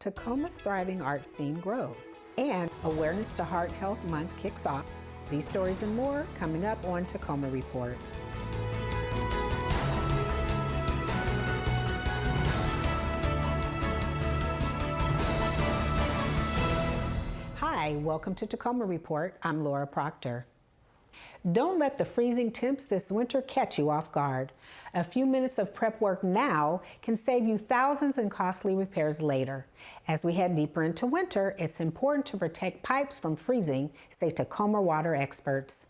Tacoma's thriving art scene grows, and Awareness to Heart Health Month kicks off. These stories and more coming up on Tacoma Report. Hi, welcome to Tacoma Report. I'm Laura Proctor. Don't let the freezing temps this winter catch you off guard. A few minutes of prep work now can save you thousands in costly repairs later. As we head deeper into winter, it's important to protect pipes from freezing, say Tacoma water experts.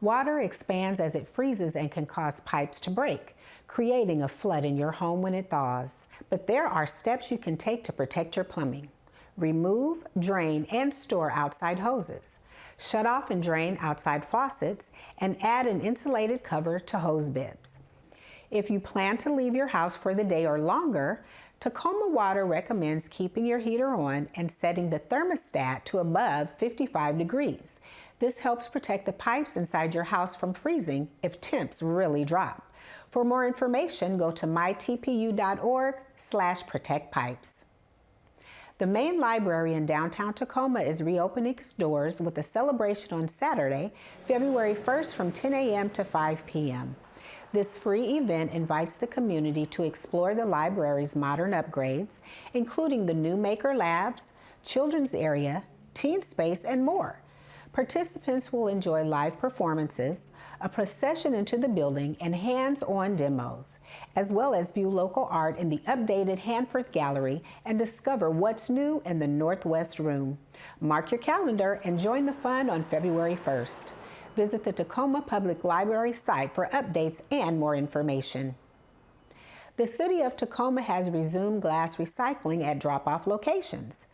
Water expands as it freezes and can cause pipes to break, creating a flood in your home when it thaws. But there are steps you can take to protect your plumbing. Remove, drain, and store outside hoses. Shut off and drain outside faucets and add an insulated cover to hose bibs. If you plan to leave your house for the day or longer, Tacoma Water recommends keeping your heater on and setting the thermostat to above 55 degrees. This helps protect the pipes inside your house from freezing if temps really drop. For more information, go to mytpu.org/protectpipes. The main library in downtown Tacoma is reopening its doors with a celebration on Saturday, February 1st from 10 a.m. to 5 p.m. This free event invites the community to explore the library's modern upgrades, including the new Maker Labs, children's area, teen space, and more. Participants will enjoy live performances, a procession into the building, and hands-on demos, as well as view local art in the updated Hanforth Gallery and discover what's new in the Northwest Room. Mark your calendar and join the fun on February 1st. Visit the Tacoma Public Library site for updates and more information. The City of Tacoma has resumed glass recycling at drop-off locations.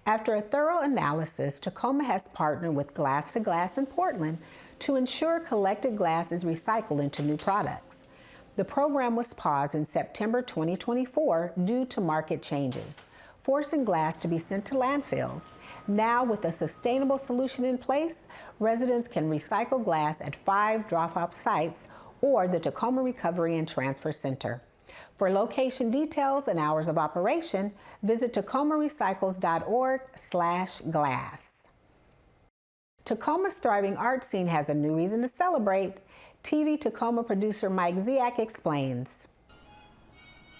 After a thorough analysis, Tacoma has partnered with Glass to Glass in Portland to ensure collected glass is recycled into new products. The program was paused in September 2024 due to market changes, forcing glass to be sent to landfills. Now, with a sustainable solution in place, residents can recycle glass at 5 drop-off sites or the Tacoma Recovery and Transfer Center. For location details and hours of operation, visit tacomarecycles.org/glass. Tacoma's thriving art scene has a new reason to celebrate. TV Tacoma producer Mike Ziak explains.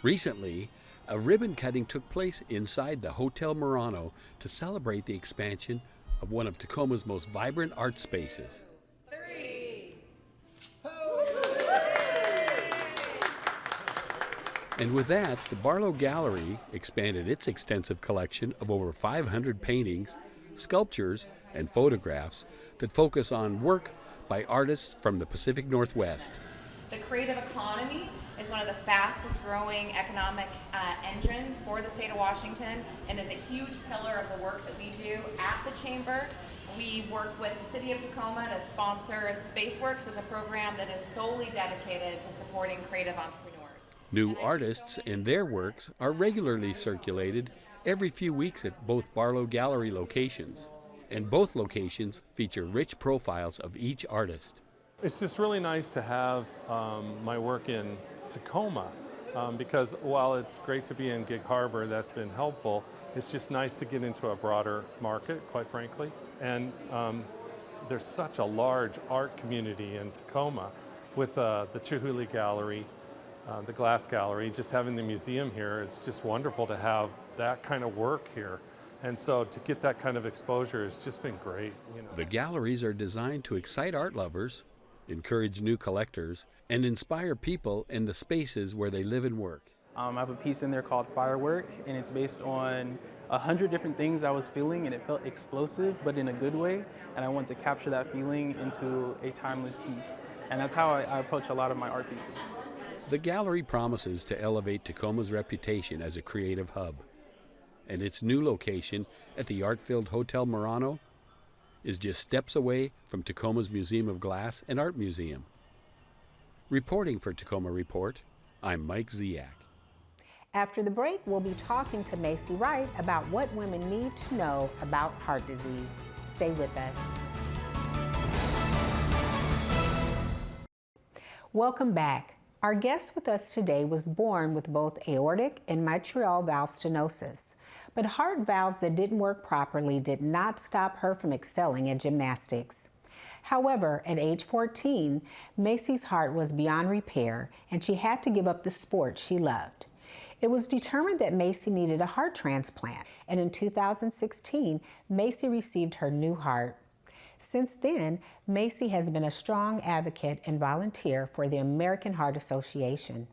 Recently, a ribbon cutting took place inside the Hotel Murano to celebrate the expansion of one of Tacoma's most vibrant art spaces. And with that, the Barlow Gallery expanded its extensive collection of over 500 paintings, sculptures, and photographs that focus on work by artists from the Pacific Northwest. The creative economy is one of the fastest growing economic engines for the state of Washington and is a huge pillar of the work that we do at the Chamber. We work with the City of Tacoma to sponsor Spaceworks as a program that is solely dedicated to supporting creative entrepreneurs. New artists and their works are regularly circulated every few weeks at both Barlow Gallery locations, and both locations feature rich profiles of each artist. It's just really nice to have my work in Tacoma because while it's great to be in Gig Harbor, that's been helpful, it's just nice to get into a broader market, quite frankly. And there's such a large art community in Tacoma with the Chihuly Gallery, the Glass Gallery, just having the museum here. It's just wonderful to have that kind of work here. And so to get that kind of exposure has just been great. The galleries are designed to excite art lovers, encourage new collectors, and inspire people in the spaces where they live and work. I have a piece in there called Firework, and it's based on 100 different things I was feeling, and it felt explosive, but in a good way. And I want to capture that feeling into a timeless piece. And that's how I approach a lot of my art pieces. The gallery promises to elevate Tacoma's reputation as a creative hub, and its new location at the art-filled Hotel Murano is just steps away from Tacoma's Museum of Glass and Art Museum. Reporting for Tacoma Report, I'm Mike Ziak. After the break, we'll be talking to Macy Wright about what women need to know about heart disease. Stay with us. Welcome back. Our guest with us today was born with both aortic and mitral valve stenosis, but heart valves that didn't work properly did not stop her from excelling at gymnastics. However, at age 14, Macy's heart was beyond repair and she had to give up the sport she loved. It was determined that Macy needed a heart transplant, and in 2016, Macy received her new heart. Since then, Macy has been a strong advocate and volunteer for the American Heart Association.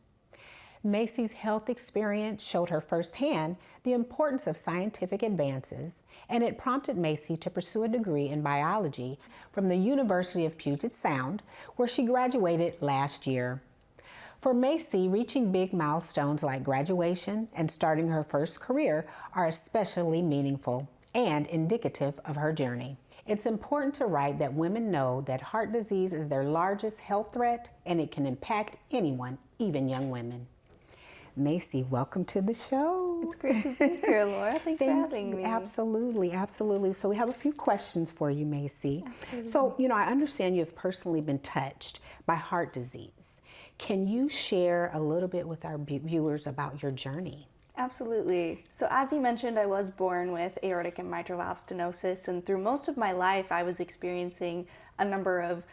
Macy's health experience showed her firsthand the importance of scientific advances, and it prompted Macy to pursue a degree in biology from the University of Puget Sound, where she graduated last year. For Macy, reaching big milestones like graduation and starting her first career are especially meaningful and indicative of her journey. It's important to write that women know that heart disease is their largest health threat and it can impact anyone, even young women. Macy, welcome to the show. It's great to be here, Laura. Thanks for having me. Absolutely, absolutely. So we have a few questions for you, Macy. Absolutely. So, I understand you've personally been touched by heart disease. Can you share a little bit with our viewers about your journey? Absolutely. So as you mentioned, I was born with aortic and mitral valve stenosis, and through most of my life, I was experiencing a number of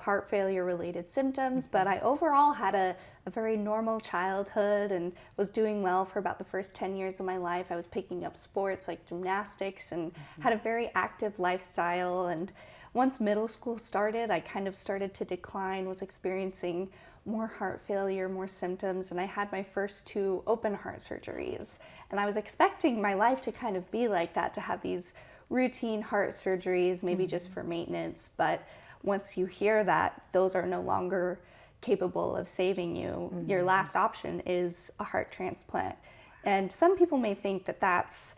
heart failure related symptoms, but I overall had a very normal childhood and was doing well for about the first 10 years of my life. I was picking up sports like gymnastics and had a very active lifestyle. And once middle school started, I kind of started to decline, was experiencing more heart failure, more symptoms, and I had my first 2 open heart surgeries. And I was expecting my life to kind of be like that, to have these routine heart surgeries, maybe just for maintenance. But once you hear that those are no longer capable of saving you, your last option is a heart transplant. And some people may think that that's,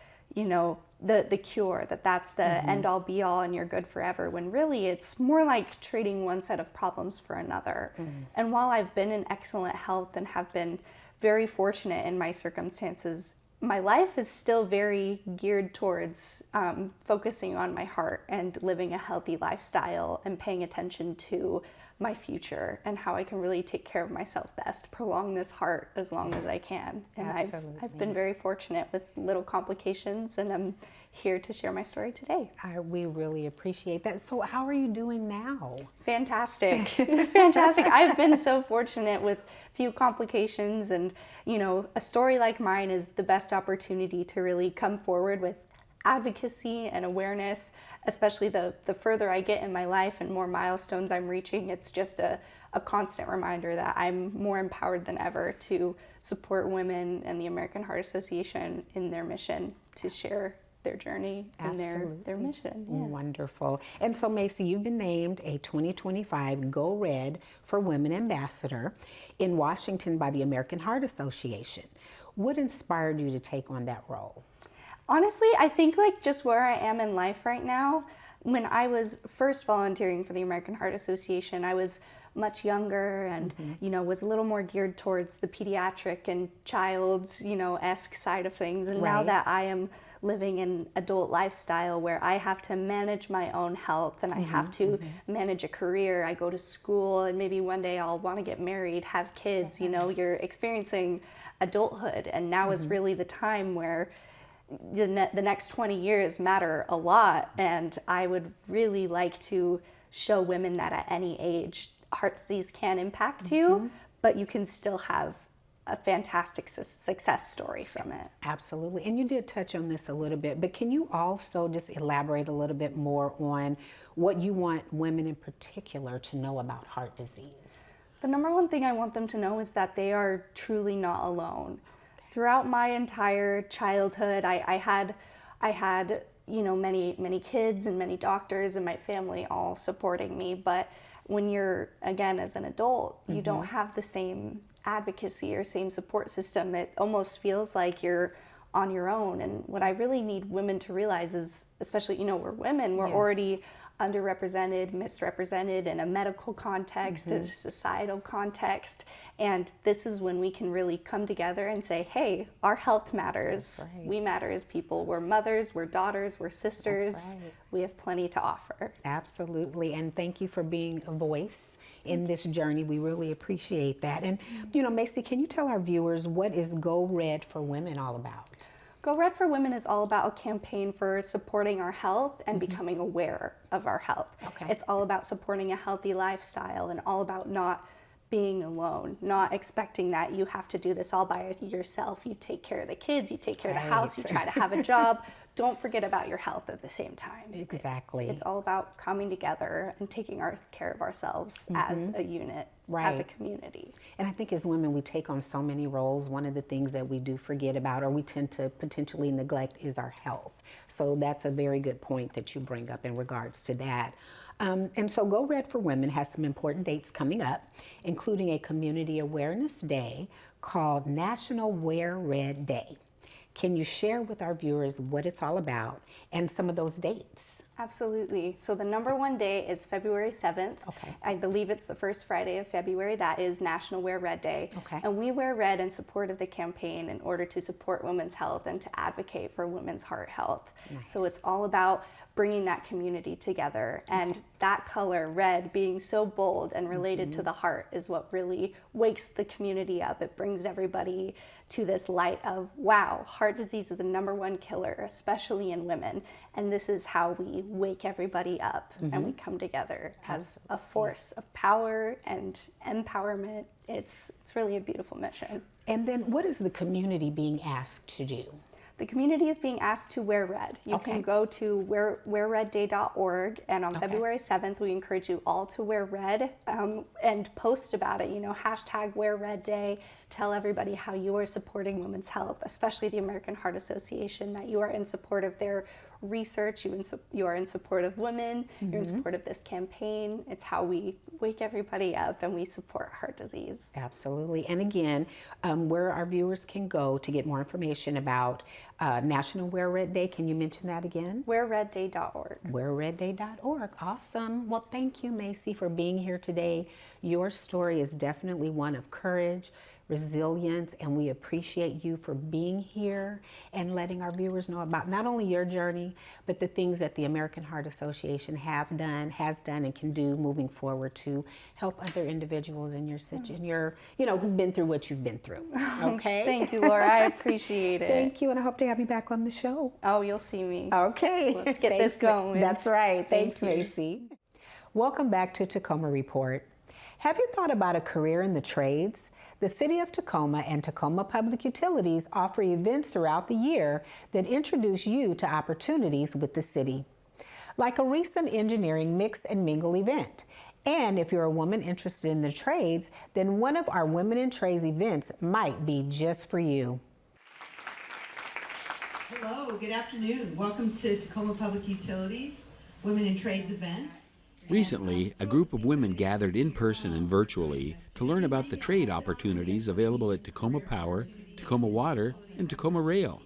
the cure, that's the end all be all and you're good forever, when really it's more like trading one set of problems for another. And while I've been in excellent health and have been very fortunate in my circumstances, my life is still very geared towards focusing on my heart and living a healthy lifestyle and paying attention to my future and how I can really take care of myself best, prolong this heart as long as I can. And I've been very fortunate with little complications, and I'm here to share my story today. We really appreciate that. So how are you doing now? Fantastic. Fantastic. I've been so fortunate with few complications, and a story like mine is the best opportunity to really come forward with advocacy and awareness, especially the further I get in my life and more milestones I'm reaching. It's just a constant reminder that I'm more empowered than ever to support women and the American Heart Association in their mission to share their journey and their mission. Yeah. Wonderful. And so, Macy, you've been named a 2025 Go Red for Women Ambassador in Washington by the American Heart Association. What inspired you to take on that role? Honestly, I think just where I am in life right now, when I was first volunteering for the American Heart Association, I was much younger and, was a little more geared towards the pediatric and child-esque side of things. And now that I am living an adult lifestyle where I have to manage my own health and I have to manage a career, I go to school, and maybe one day I'll want to get married, have kids, you're experiencing adulthood. And now is really the time where the next 20 years matter a lot, and I would really like to show women that at any age, heart disease can impact you, but you can still have a fantastic success story from it. Absolutely. And you did touch on this a little bit, but can you also just elaborate a little bit more on what you want women in particular to know about heart disease? The number one thing I want them to know is that they are truly not alone. Throughout my entire childhood, I had many kids and many doctors and my family all supporting me. But when you're, again, as an adult, you don't have the same advocacy or same support system. It almost feels like you're on your own. And what I really need women to realize is, especially, we're women, we're already underrepresented, misrepresented in a medical context, in a societal context. And this is when we can really come together and say, hey, our health matters. That's right. We matter as people. We're mothers, we're daughters, we're sisters. That's right. We have plenty to offer. Absolutely, and thank you for being a voice in this journey. We really appreciate that. And, you know, Macy, can you tell our viewers what is Go Red for Women all about? Go Red for Women is all about a campaign for supporting our health and becoming aware of our health. Okay. It's all about supporting a healthy lifestyle and all about not being alone, not expecting that you have to do this all by yourself. You take care of the kids, you take care of the house, you try to have a job. Don't forget about your health at the same time. Exactly. It's all about coming together and taking care of ourselves as a unit, as a community. And I think as women, we take on so many roles. One of the things that we do forget about or we tend to potentially neglect is our health. So that's a very good point that you bring up in regards to that. And so Go Red for Women has some important dates coming up, including a community awareness day called National Wear Red Day. Can you share with our viewers what it's all about and some of those dates? Absolutely. So the number one day is February 7th. Okay. I believe it's the first Friday of February. That is National Wear Red Day. Okay. And we wear red in support of the campaign in order to support women's health and to advocate for women's heart health. Nice. So it's all about bringing that community together. And that color, red, being so bold and related to the heart is what really wakes the community up. It brings everybody to this light of, wow, heart disease is the number one killer, especially in women. And this is how we wake everybody up and we come together as a force of power and empowerment. It's really a beautiful mission. And then what is the community being asked to do? The community is being asked to wear red. You can go to wearredday.org, and on February 7th, we encourage you all to wear red and post about it. You know, hashtag Wear Red Day. Tell everybody how you are supporting women's health, especially the American Heart Association, that you are in support of their research, you are in support of women, you're in support of this campaign. It's how we wake everybody up and we support heart disease. Absolutely. And again, where our viewers can go to get more information about National Wear Red Day, can you mention that again? Wearredday.org. Wearredday.org. Awesome. Well, thank you, Macy, for being here today. Your story is definitely one of courage, resilience, and we appreciate you for being here and letting our viewers know about not only your journey, but the things that the American Heart Association has done, and can do moving forward to help other individuals in your who've been through what you've been through. Okay. Thank you, Laura. I appreciate it. Thank you, and I hope to have you back on the show. Oh, you'll see me. Okay. Let's get this going. That's right. Thanks, Thank you. Macy. Welcome back to Tacoma Report. Have you thought about a career in the trades? The City of Tacoma and Tacoma Public Utilities offer events throughout the year that introduce you to opportunities with the city, like a recent engineering mix and mingle event. And if you're a woman interested in the trades, then one of our Women in Trades events might be just for you. Hello, good afternoon. Welcome to Tacoma Public Utilities Women in Trades event. Recently, a group of women gathered in person and virtually to learn about the trade opportunities available at Tacoma Power, Tacoma Water, and Tacoma Rail.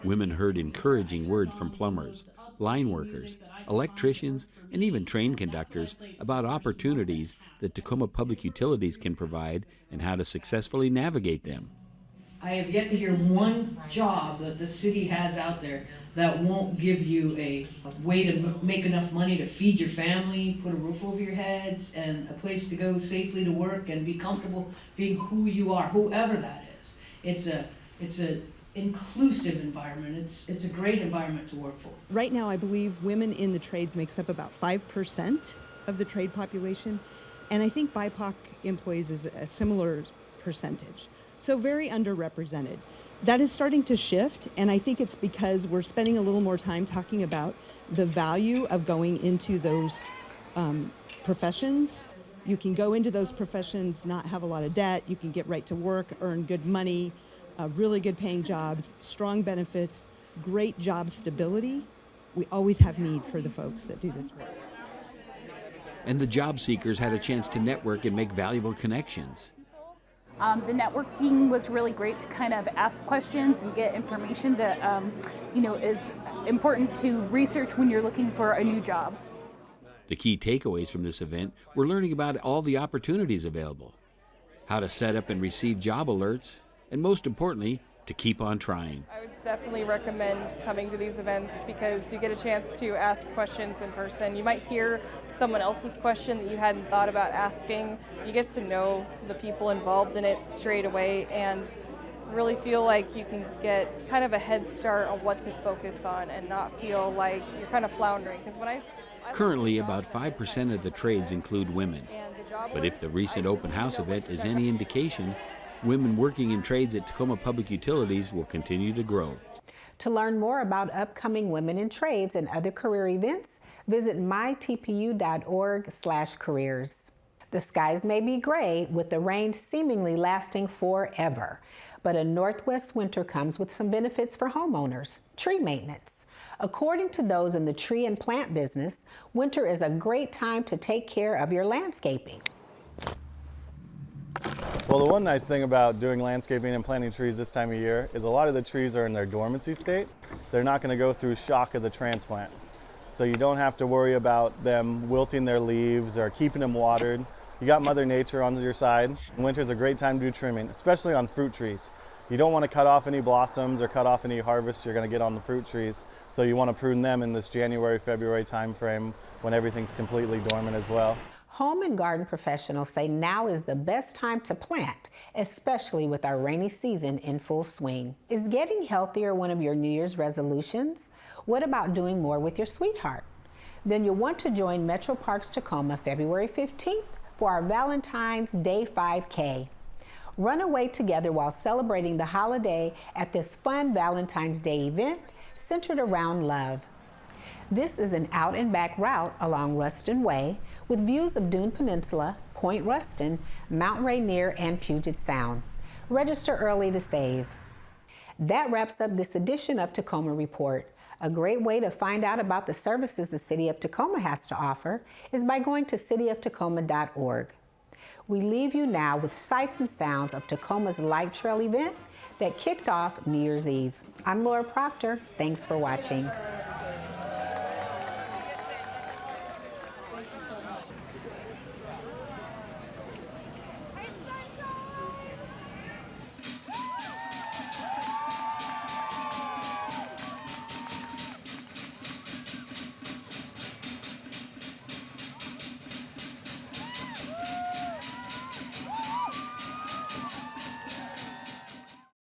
Women heard encouraging words from plumbers, line workers, electricians, and even train conductors about opportunities that Tacoma Public Utilities can provide and how to successfully navigate them. I have yet to hear one job that the city has out there that won't give you a way to make enough money to feed your family, put a roof over your heads, and a place to go safely to work and be comfortable being who you are, whoever that is. It's a inclusive environment. It's a great environment to work for. Right now, I believe women in the trades makes up about 5% of the trade population, and I think BIPOC employees is a similar percentage. So very underrepresented. That is starting to shift, and I think it's because we're spending a little more time talking about the value of going into those professions. You can go into those professions, not have a lot of debt, you can get right to work, earn good money, really good paying jobs, strong benefits, great job stability. We always have need for the folks that do this work. And the job seekers had a chance to network and make valuable connections. The networking was really great to kind of ask questions and get information that is important to research when you're looking for a new job. The key takeaways from this event were learning about all the opportunities available, how to set up and receive job alerts, and most importantly, to keep on trying. I would definitely recommend coming to these events because you get a chance to ask questions in person. You might hear someone else's question that you hadn't thought about asking. You get to know the people involved in it straight away and really feel like you can get kind of a head start on what to focus on and not feel like you're kind of floundering. Because when I Currently, about 5% of the trades include women. But if the recent open house event is any indication, women working in trades at Tacoma Public Utilities will continue to grow. To learn more about upcoming Women in Trades and other career events, visit mytpu.org/careers. The skies may be gray, with the rain seemingly lasting forever, but a northwest winter comes with some benefits for homeowners. Tree maintenance. According to those in the tree and plant business, winter is a great time to take care of your landscaping. Well, the one nice thing about doing landscaping and planting trees this time of year is a lot of the trees are in their dormancy state. They're not going to go through shock of the transplant. So you don't have to worry about them wilting their leaves or keeping them watered. You got Mother Nature on your side. Winter's a great time to do trimming, especially on fruit trees. You don't want to cut off any blossoms or cut off any harvests you're going to get on the fruit trees. So you want to prune them in this January, February time frame when everything's completely dormant as well. Home and garden professionals say now is the best time to plant, especially with our rainy season in full swing. Is getting healthier one of your New Year's resolutions? What about doing more with your sweetheart? Then you'll want to join Metro Parks Tacoma February 15th for our Valentine's Day 5K. Run away together while celebrating the holiday at this fun Valentine's Day event centered around love. This is an out and back route along Ruston Way with views of Dune Peninsula, Point Ruston, Mount Rainier, and Puget Sound. Register early to save. That wraps up this edition of Tacoma Report. A great way to find out about the services the City of Tacoma has to offer is by going to cityoftacoma.org. We leave you now with sights and sounds of Tacoma's Light Trail event that kicked off New Year's Eve. I'm Laura Proctor. Thanks for watching.